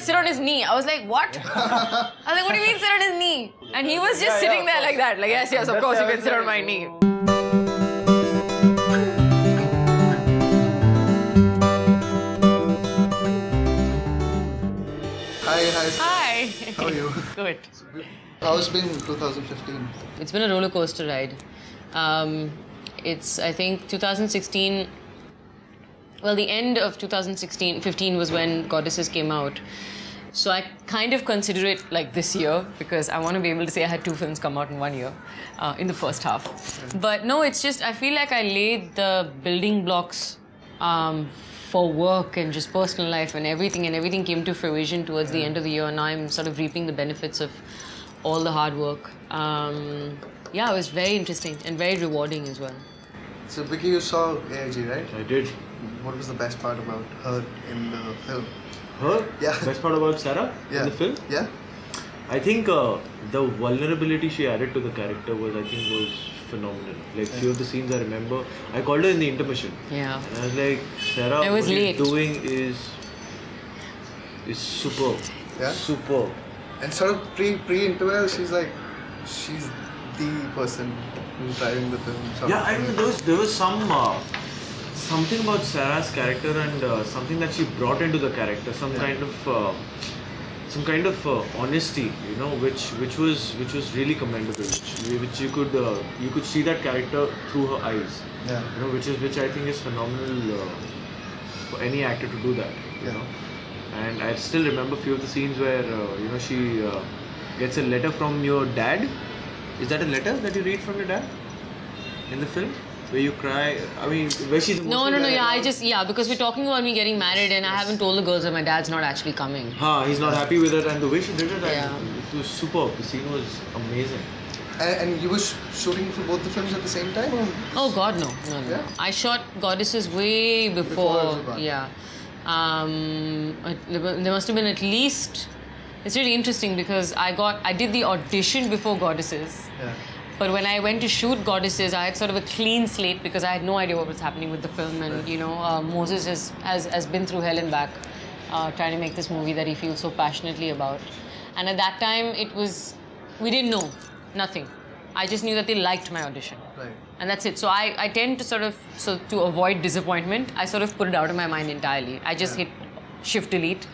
sit on his knee. I was like, what? I was like, what do you mean sit on his knee? And he was just sitting there like that. Like, yes, of course you can sit on my knee. Hi. How are you? Good. How's it been 2015? It's been a roller coaster ride. It's, I think, 2016. Well, the end of 2015 was when Goddesses came out. So I kind of consider it like this year because I want to be able to say I had 2 films come out in 1 year, in the first half. But no, it's just, I feel like I laid the building blocks for work and just personal life and everything came to fruition towards the end of the year. And now I'm sort of reaping the benefits of all the hard work. Yeah, it was very interesting and very rewarding as well. So Vicky, you saw AIG, right? I did. What was the best part about her in the film? Her? Yeah. Best part about Sarah in the film? Yeah. I think the vulnerability she added to the character was phenomenal. Like few of the scenes I remember, I called her in the intermission. Yeah. And I was like, Sarah, what she's doing is superb. Yeah. Superb. And sort of pre-interval, she's the person who's driving the film. Yeah, I mean there was something about Sarah's character and something that she brought into the character, some kind of honesty, you know, which was really commendable. Which you could see that character through her eyes. Yeah. You know, which I think is phenomenal for any actor to do that. You know. And I still remember a few of the scenes where you know, she gets a letter from your dad. Is that a letter that you read from your dad in the film? Where you cry, I mean, where she's No, yeah, because we're talking about me getting married and I haven't told the girls that my dad's not actually coming. He's not happy with it, and the way she did it, it was superb. The scene was amazing. And you were shooting for both the films at the same time? Or? Oh God, no. Yeah? I shot Goddesses way before yeah. There must have been at least, it's really interesting because I did the audition before Goddesses. Yeah. But when I went to shoot Goddesses, I had sort of a clean slate because I had no idea what was happening with the film. And, you know, Moses has been through hell and back trying to make this movie that he feels so passionately about. And at that time, we didn't know, nothing. I just knew that they liked my audition. Right. And that's it. So I tend to to avoid disappointment, I sort of put it out of my mind entirely. I just hit Shift Delete.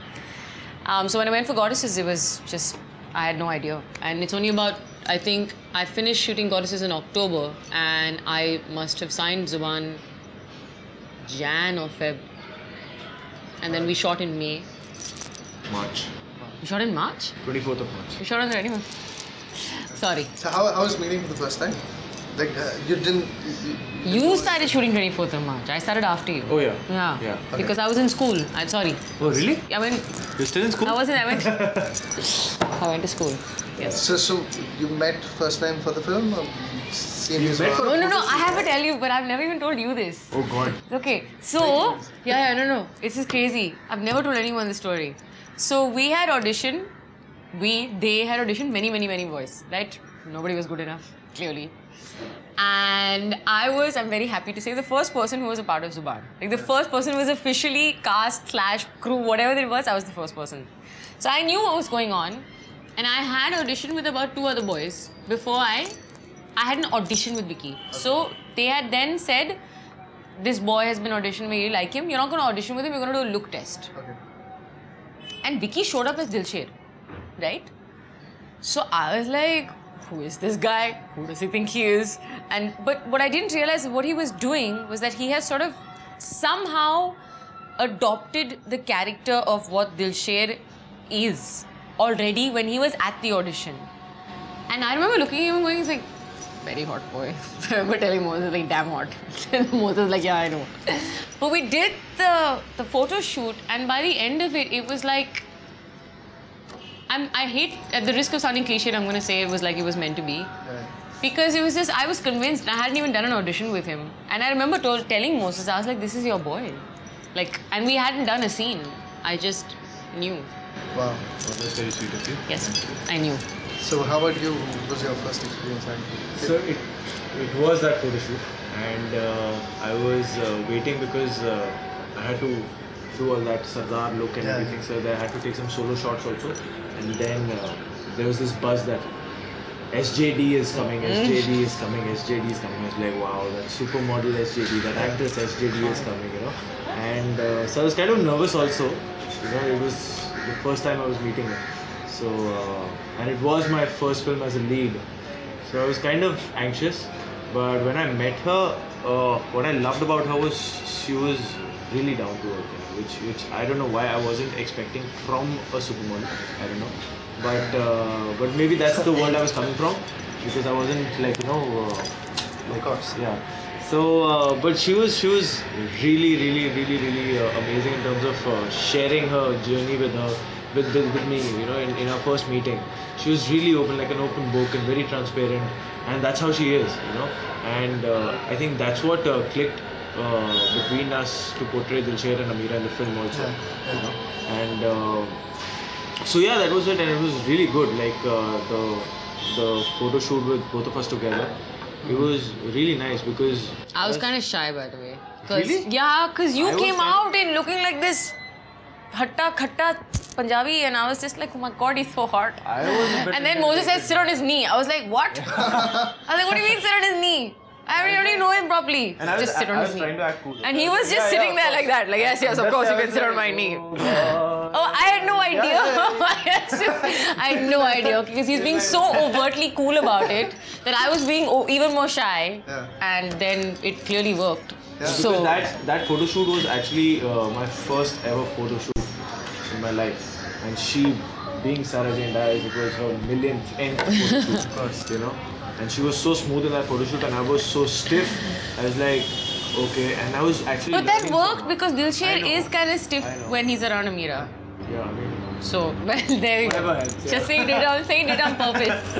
So when I went for Goddesses, it was just, I had no idea. And it's only about, I think I finished shooting Goddesses in October and I must have signed Zubaan Jan or Feb. And then we shot in May. March. We shot in March? 24th of March. We shot on the ready one. Sorry. So how was meeting for the first time? Like you didn't... You started shooting 24th of March. I started after you. Oh yeah. Yeah. Okay. Because I was in school. I'm sorry. Oh really? I went... You're still in school? I went to school. Yes. So you met first time for the film? Or No, I have to tell you, but I've never even told you this. Oh God. Okay, so, no. This is crazy. I've never told anyone this story. So we had auditioned, they had auditioned many boys, right? Nobody was good enough, clearly. And I'm very happy to say, the first person who was a part of Zubaan. Like the first person who was officially cast / crew, whatever it was, I was the first person. So I knew what was going on. And I had auditioned with about 2 other boys before I had an audition with Vicky. So they had then said, this boy has been auditioned, we really like him. You're not going to audition with him, you're going to do a look test. Okay. And Vicky showed up as Dilsher, right? So I was like, who is this guy? Who does he think he is? But what I didn't realize what he was doing was that he has sort of somehow adopted the character of what Dilsher is already when he was at the audition. And I remember looking at him and going, he's like, very hot boy. I remember telling Moses, like, damn hot. Moses like, yeah, I know. But we did the photo shoot, and by the end of it, it was like, I hate, at the risk of sounding cliched, I'm going to say it was like it was meant to be. Right. Because it was just, I was convinced, I hadn't even done an audition with him. And I remember telling Moses, I was like, this is your boy. Like, and we hadn't done a scene. I just knew. Wow. Well, that's very sweet of you. Yes, I knew. So how about you? What was your first experience? So it was that photo shoot, and I was waiting because I had to do all that Sardar look and everything. So they had to take some solo shots also. And then there was this buzz that SJD is coming, SJD is coming, SJD is coming. I was like, wow, that supermodel SJD, that actress SJD is coming, you know. And so I was kind of nervous also. You know, it was the first time I was meeting her. So, and it was my first film as a lead. So I was kind of anxious. But when I met her, what I loved about her was she was really down to earth, which I don't know why I wasn't expecting from a supermodel. I don't know, but maybe that's the world I was coming from, because I wasn't like, you know, Of course. yeah. So, but she was really amazing in terms of sharing her journey with me. You know, in our first meeting, she was really open, like an open book, and very transparent. And that's how she is, you know. And I think that's what clicked between us to portray Dilsher and Ameera in the film also. You know? And so yeah, that was it, and it was really good. Like the photo shoot with both of us together. It was really nice because I was kind of shy, by the way. Really? Yeah, because you I was came kind out in looking like this hatta khatta Punjabi, and I was just like, oh my god, he's so hot. I was a bit And then Moses said, sit on his knee. I was like, what? I was like, what do you mean sit on his knee? I don't even know him properly. And I just sit on I his was knee. trying to act cool. And he was just sitting there like that. Like, yes, of course, you can sit on my knee. Oh, I had no idea. I had no idea, because he's being so overtly cool about it that I was being even more shy, and then it clearly worked. So Because that photo shoot was actually my first ever photo shoot in my life, and she, being Sarah Jane Dias, it was her millionth photo shoot, of course, you know. And she was so smooth in that photo shoot, and I was so stiff. I was like, okay, and I was actually. but that learning worked from her. because Dilsher I know. is kind of stiff I know. when he's around Ameera. Yeah, I mean, So, well, there you Whatever go. helps, yeah. Just saying it on purpose.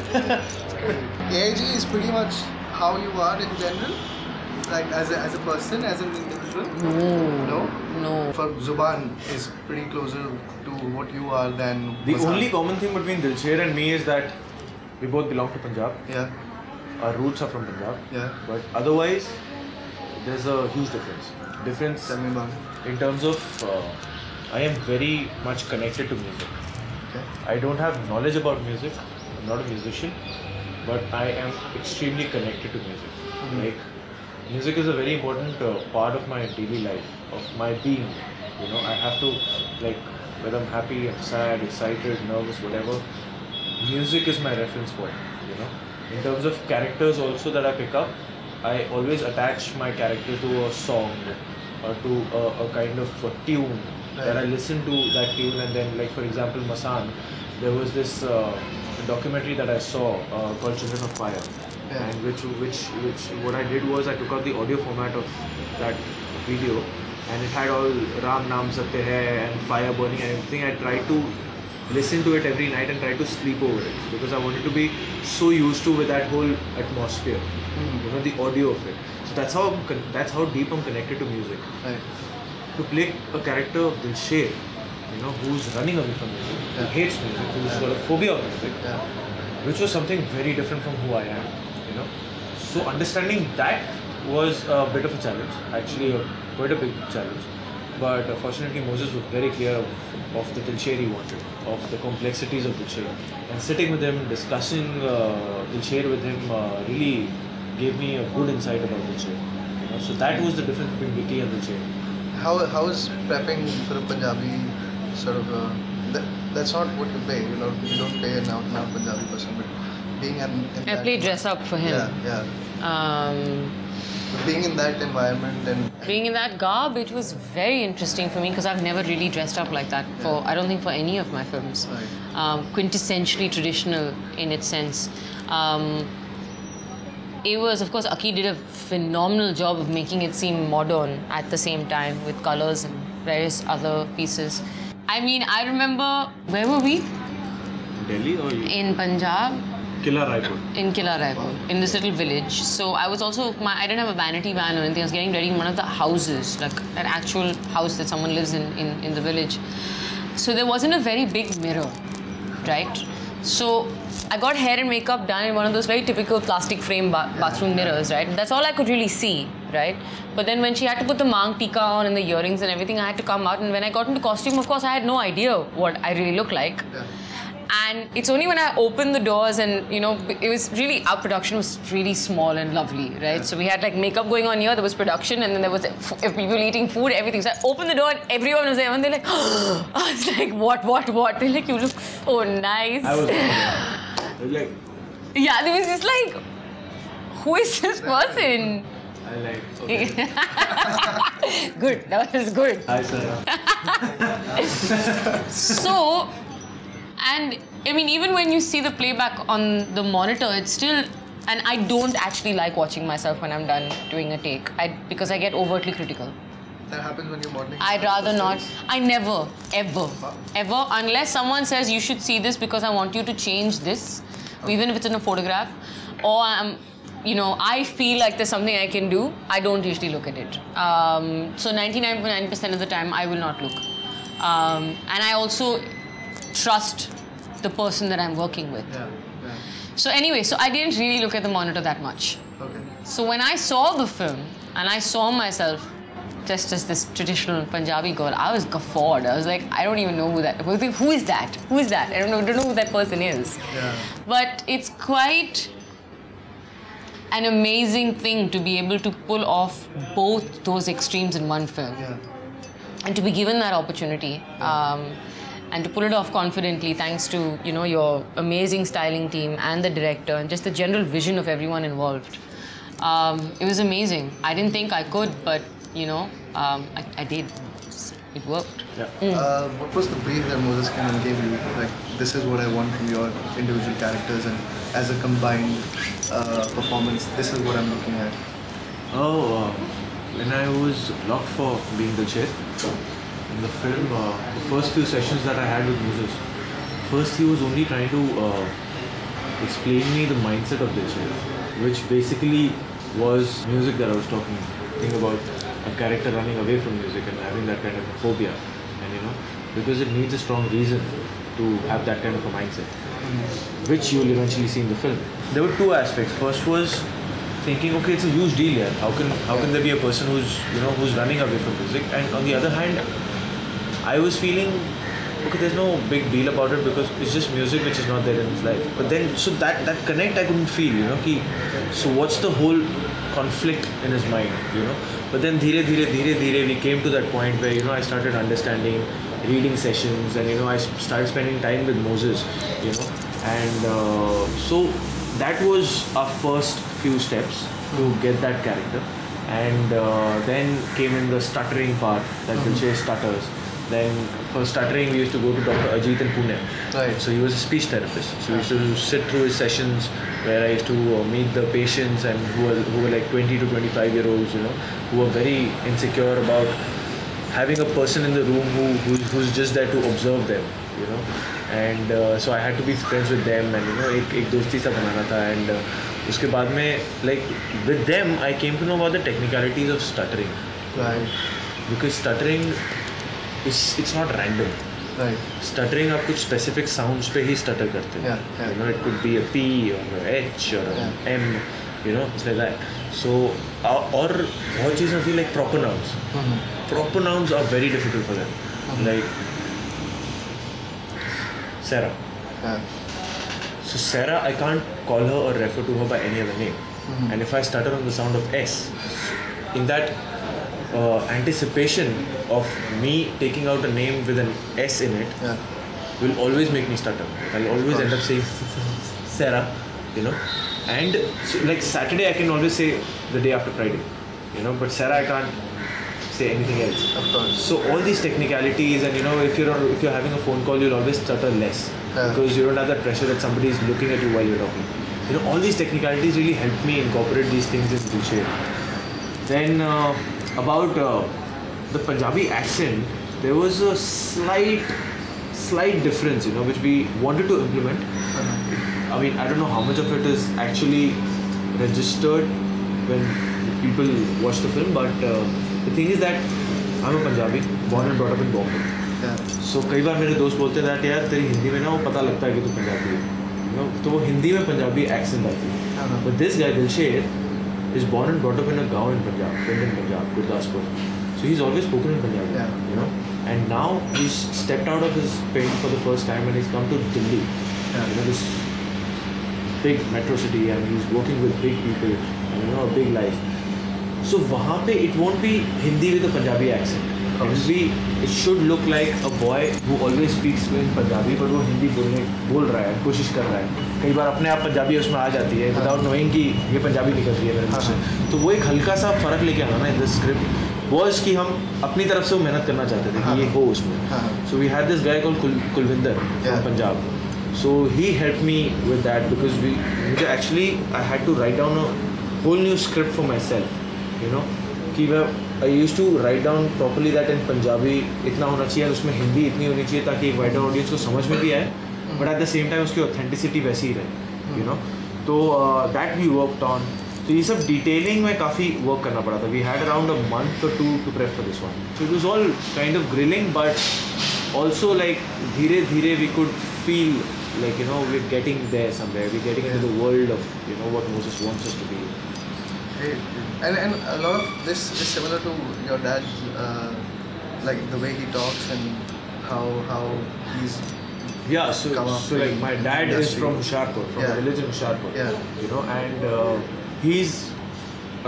AIG is pretty much how you are in general, like as a person, as an individual. No. No. For Zuban is pretty closer to what you are than the Masaan. only common thing between Dilsher and me is that we both belong to Punjab. Yeah, Our roots are from Punjab. yeah. But otherwise, there's a huge difference. Tell me about it. In terms of, I am very much connected to music. Okay. I don't have knowledge about music. I'm not a musician, but I am extremely connected to music. Like, music is a very important part of my daily life, of my being. You know, I have to, like, whether I'm happy, I'm sad, excited, nervous, whatever, music is my reference point. You know, in terms of characters also that I pick up, I always attach my character to a song or to a kind of a tune. That I listen to that tune, and then, like, for example, Masaan, there was this documentary that I saw called Children of Fire, and which what I did was I took out the audio format of that video, and it had all Ram Naam Satya Hai and fire burning and everything. I tried to listen to it every night and try to sleep over it, because I wanted to be so used to with that whole atmosphere, you know, the audio of it. So that's how deep I'm connected to music. Right. To play a character of Dilsher, you know, who's running away from music, who hates music, who's got a phobia of music, which was something very different from who I am, you know. So understanding that was a bit of a challenge, actually quite a big challenge. But fortunately, Moses was very clear of the Dilsher he wanted, of the complexities of Dilsher. And sitting with him, discussing Dilsher with him really gave me a good insight about Dilsher. You know? So that was the difference between Vicky and Dilsher. How is prepping for a Punjabi sort of that's not what you play, you know, you don't play an out and out Punjabi person, but being in I that, played dress up for him. But being in that environment and Being in that garb, it was very interesting for me because I've never really dressed up like that I don't think for any of my films. Right. Quintessentially traditional in its sense. It was, of course, Aki did a phenomenal job of making it seem modern at the same time with colors and various other pieces. I mean, I remember, where were we? Delhi or In Punjab. Killa Raipur? In Killa Raipur, in this little village. So I was also, I didn't have a vanity van or anything. I was getting ready in one of the houses, like an actual house that someone lives in the village. So there wasn't a very big mirror, right? So I got hair and makeup done in one of those very typical plastic frame bathroom mirrors, right? That's all I could really see. right? But then when she had to put the Mang Tika on and the earrings and everything, I had to come out. And when I got into costume, of course, I had no idea what I really looked like. Yeah. And it's only when I opened the doors and, you know, it was really, our production was really small and lovely, right? Yeah. So we had like makeup going on here, there was production, and then there was people eating food, everything. So I opened the door and everyone was there and they're like, oh. I was like, what? They're like, you look so nice. I was like, yeah, there was just like, who is this person? I like, okay. Good, that was good. Hi, Sarah. So, and I mean, even when you see the playback on the monitor, it's still, and I don't actually like watching myself when I'm done doing a take, because I get overtly critical. That happens when you're modeling? I'd rather not. I never, ever, unless someone says you should see this because I want you to change this, even if it's in a photograph, or you know, I feel like there's something I can do, I don't usually look at it. So 99.9% of the time, I will not look. And I also trust the person that I'm working with. Yeah. So anyway, so I didn't really look at the monitor that much. Okay. So when I saw the film and I saw myself just as this traditional Punjabi girl, I was guffawed. I was like, I don't even know who that is. Who is that? Who is that? I don't know who that person is. Yeah. But it's quite an amazing thing to be able to pull off both those extremes in one film. Yeah. And to be given that opportunity. And to pull it off confidently, thanks to, you know, your amazing styling team and the director and just the general vision of everyone involved. It was amazing. I didn't think I could, but, you know, I did. It worked. Yeah. What was the brief that Moses Cannon gave you? Like, this is what I want from your individual characters, and as a combined performance, this is what I'm looking at. When I was locked for being Dilsher in the film, the first few sessions that I had with Moses, first he was only trying to explain me the mindset of Dilsher, which basically was music that I was talking about, a character running away from music and having that kind of a phobia, and you know, because it needs a strong reason to have that kind of a mindset, which you will eventually see in the film. There were two aspects. First was thinking, okay, it's a huge deal here. How can there be a person who's running away from music? And on the other hand, I was feeling, okay, there's no big deal about it because it's just music which is not there in his life. But then, so that connect I couldn't feel, you know, so what's the whole conflict in his mind, you know? But then dhire we came to that point where, you know, I started understanding reading sessions, and, you know, I started spending time with Moses, you know, and so that was our first few steps to get that character. And then came in the stuttering part, that Dilsher stutters. Then for stuttering, we used to go to Dr. Ajit in Pune. Right. So he was a speech therapist. So we used to sit through his sessions where I used to meet the patients, and who were like 20 to 25-year-olds, you know, who were very insecure about having a person in the room who's just there to observe them, you know. And so I had to be friends with them, and, you know, एक दोस्ती सा बनाना था. And उसके बाद में, like, with them I came to know about the technicalities of stuttering. Right. Because stuttering, it's not random. Right. Stuttering, आप कुछ specific sounds पे ही stutter करते हैं. Yeah. You know, it could be a P or a H or a M, you know, it's like that. So, और बहुत चीज़ें होती like proper nouns. Proper nouns are very difficult for them. Like Sarah. Yeah. So Sarah, I can't call her or refer to her by any other name. And if I stutter on the sound of S, in that anticipation of me taking out a name with an S in it, will always make me stutter. I'll always end up saying Sarah, you know. And so, like Saturday, I can always say the day after Friday, you know. But Sarah, I can't say anything else. Of course. So all these technicalities, and, you know, if you're having a phone call, you'll always stutter less because you don't have that pressure that somebody is looking at you while you're talking. You know, all these technicalities really helped me incorporate these things in Dilsher. Then about the Punjabi accent, there was a slight difference, you know, which we wanted to implement. I mean, I don't know how much of it is actually registered when people watch the film, but the thing is that I'm a Punjabi, born and brought up in Bombay. So कई बार मेरे दोस्त बोलते हैं यार तेरी हिंदी में ना वो पता लगता है कि तू पंजाबी है, you know, तो वो हिंदी में पंजाबी accent आती है. But this guy Dilsher, is born and brought up in a gaon in Punjab, Indian Punjab, Gurdaspur. So he's always spoken in Punjabi, Yeah. you know. And now he's stepped out of his paint for the first time and he's come to Delhi, Yeah. you know, this big metro city, and he's working with big people and you know a big life. So वहाँ पे it won't be Hindi with a Punjabi accent. It should look like a boy who always speaks in Punjabi, but वो हिंदी बोल रहा है, कोशिश कर रहा है. कई बार अपने आप पंजाबी उसमें आ जाती है without knowing कि ये पंजाबी निकल रही है मेरे मुंह से. तो वो एक हल्का सा फ़र्क लेके आना ना इन दिस स्क्रिप्ट was कि हम अपनी तरफ से वो मेहनत करना चाहते थे कि ये हो उसमें. So we had this guy called Kulvinder from Punjab. So he helped me with that because I had to write down a whole new script for myself, you know. कि I used to write down properly that in Punjabi इतना होना चाहिए और उसमें हिंदी इतनी होनी चाहिए ताकि एक वाइडर ऑडियंस को समझ में भी आए, but at the same time उसकी ऑथेंटिसिटी वैसी ही रहे, यू नो. तो दैट वी वर्कड ऑन. तो ये सब डिटेलिंग में काफ़ी वर्क करना पड़ा था. We had around a month और 2 to prep for this one. So it was all kind of grilling, but also like धीरे धीरे we could feel like, you know, we're getting there somewhere. We're getting into the world of, you know, what Moses wants us to be. Great. And a lot of this is similar to your dad, like the way he talks and how he's Yeah, so like my dad is from Hoshiarpur, from Yeah. a village in Hoshiarpur, Yeah. you know, and he's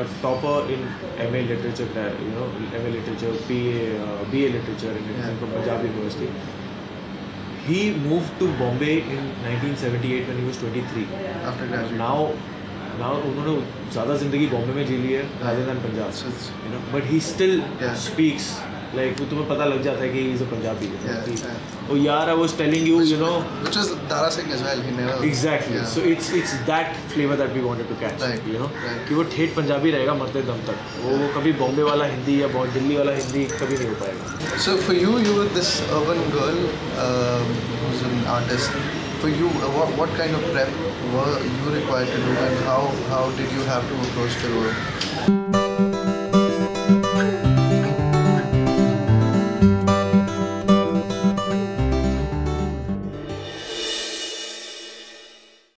a topper in MA literature, you know, MA literature, BA literature from Punjab University. He moved to Bombay in 1978 when he was 23. after graduating. Now उन्होंने ज़्यादा ज़िंदगी बॉम्बे में जी ली है rather than Punjab, you know, but he still speaks like वो तुम्हें पता लग जाता है कि he is a Punjabi. Oh यार, I was telling you, you know, which was Dara Singh as well. He never exactly. Yeah. So it's that flavor that we wanted to catch, Right. you know, Right. कि वो ठेठ पंजाबी रहेगा मरते दम तक. वो कभी बॉम्बे वाला हिंदी या दिल्ली वाला हिंदी कभी नहीं हो पाएगा. So for you were this urban girl who's an artist. For you, what kind of prep were you required to do, and how did you have to approach the role?